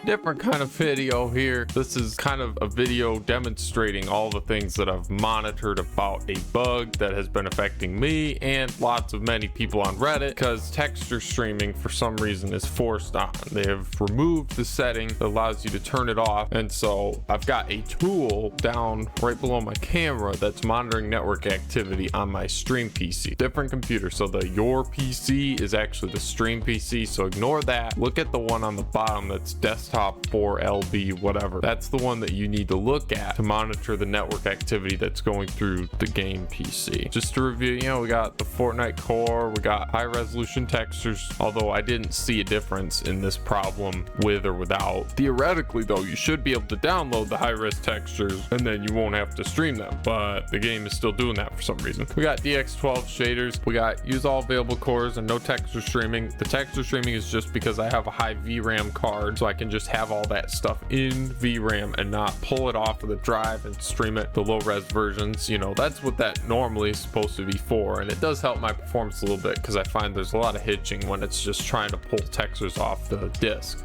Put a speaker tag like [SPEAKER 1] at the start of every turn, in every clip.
[SPEAKER 1] different kind of video here. This is kind of a video demonstrating all the things that I've monitored about a bug that has been affecting me and lots of many people on Reddit, because texture streaming for some reason is forced on. They have removed the setting that allows you to turn it off, and so I've got a tool down right below my camera that's monitoring network activity on my stream PC. Different computer, so the your PC is actually the stream PC, so ignore that. Look at the one on the bottom that's desktop 4LB whatever. That's the one that you need to look at to monitor the network activity that's going through the game PC. Just to review, you know, we got the Fortnite core, we got high resolution textures, although I didn't see a difference in this problem with or without. Theoretically though, you should be able to download the high res textures and then you won't have to stream them, but the game is still doing that for some reason. We got DX12 shaders, we got use all available cores and no texture streaming. The texture streaming is just because I have a high VRAM card, so I can just have all that stuff in VRAM and not pull it off of the drive and stream it to low res versions. You know, that's what that normally is supposed to be for, and it does help my performance a little bit because I find there's a lot of hitching when it's just trying to pull textures off the disk,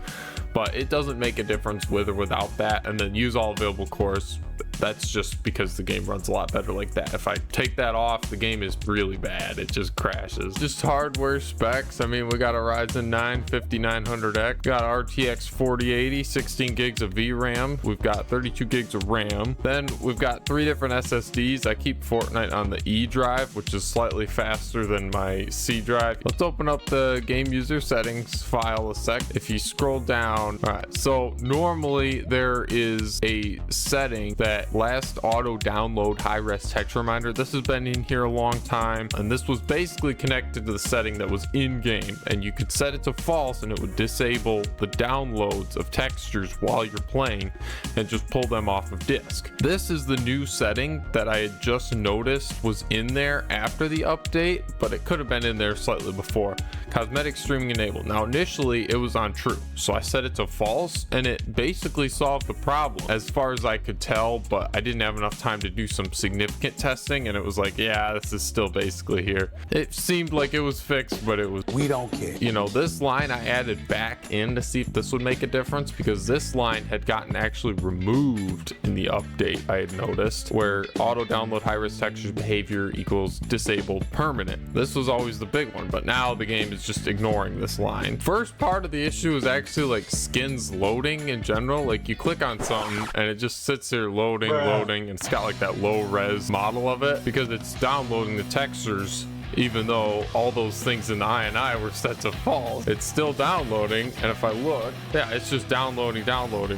[SPEAKER 1] but it doesn't make a difference with or without that. And then use all available cores, that's just because the game runs a lot better like that. If I take that off, the game is really bad. It just crashes. Just hardware specs, I mean, we got a Ryzen 9 5900X, got RTX 4080, 16 gigs of VRAM, we've got 32 gigs of RAM, then we've got 3 different SSDs. I keep Fortnite on the E drive, which is slightly faster than my C drive. Let's open up the game user settings file a sec. If you scroll down, all right, so normally there is a setting that last auto download high res texture reminder. This has been in here a long time, and this was basically connected to the setting that was in game, and you could set it to false and it would disable the downloads of textures while you're playing and just pull them off of disk. This is the new setting that I had just noticed was in there after the update, but it could have been in there slightly before. Cosmetic streaming enabled. Now initially it was on true, so I set it to false and it basically solved the problem as far as I could tell, but I didn't have enough time to do some significant testing, and it was like, yeah, this is still basically here. It seemed like it was fixed, but it was,
[SPEAKER 2] we don't care.
[SPEAKER 1] You know, this line I added back in to see if this would make a difference, because this line had gotten actually removed in the update. I had noticed where auto download high res textures behavior equals disabled permanent. This was always the big one, but now the game is just ignoring this line. First part of the issue is actually like skins loading in general. Like you click on something and it just sits there loading, and it's got like that low res model of it because it's downloading the textures. Even though all those things in the INI were set to false, it's still downloading. And if I look, yeah, it's just downloading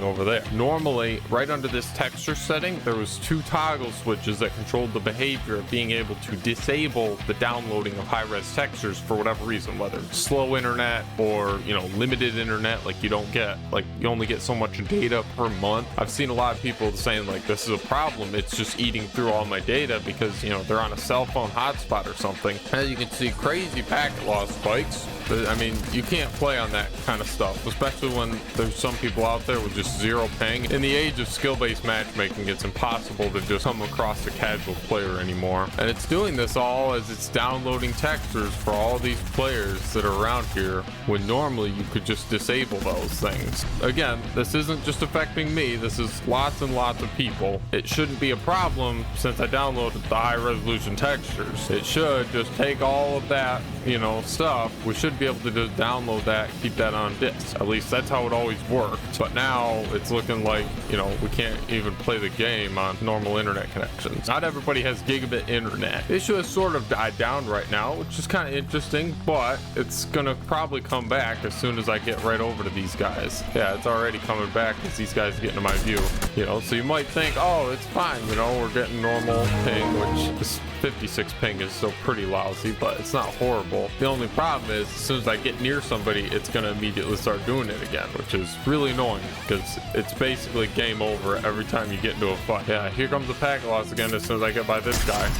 [SPEAKER 1] over there. Normally, right under this texture setting, there was 2 toggle switches that controlled the behavior of being able to disable the downloading of high-res textures for whatever reason, whether it's slow internet or, you know, limited internet, like you don't get, like you only get so much data per month. I've seen a lot of people saying like, this is a problem. It's just eating through all my data because, you know, they're on a cell phone hotspot or something. As you can see, crazy packet loss spikes. I mean, you can't play on that kind of stuff, especially when there's some people out there with just 0 ping. In the age of skill-based matchmaking, it's impossible to just come across a casual player anymore. And it's doing this all as it's downloading textures for all these players that are around here, when normally you could just disable those things. Again, this isn't just affecting me, this is lots and lots of people. It shouldn't be a problem since I downloaded the high-resolution textures. It should just take all of that, you know, stuff. We should be able to just download that, keep that on disk. At least that's how it always worked. But now it's looking like, you know, we can't even play the game on normal internet connections. Not everybody has gigabit internet. The issue has sort of died down right now, which is kind of interesting, but it's gonna probably come back as soon as I get right over to these guys. Yeah, it's already coming back as these guys get into my view. You know, so you might think, oh, it's fine, you know, we're getting normal ping, which this 56 ping is still pretty lousy, but it's not horrible. The only problem is as soon as I get near somebody, it's gonna immediately start doing it again, which is really annoying because it's basically game over every time you get into a fight. Yeah, here comes the packet loss again as soon as I get by this guy.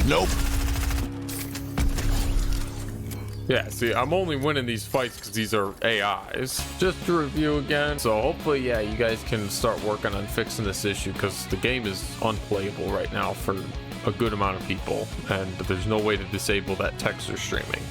[SPEAKER 2] Nope.
[SPEAKER 1] Yeah, see, I'm only winning these fights because these are AIs. Just to review again, so hopefully, yeah, you guys can start working on fixing this issue because the game is unplayable right now for a good amount of people, and there's no way to disable that texture streaming.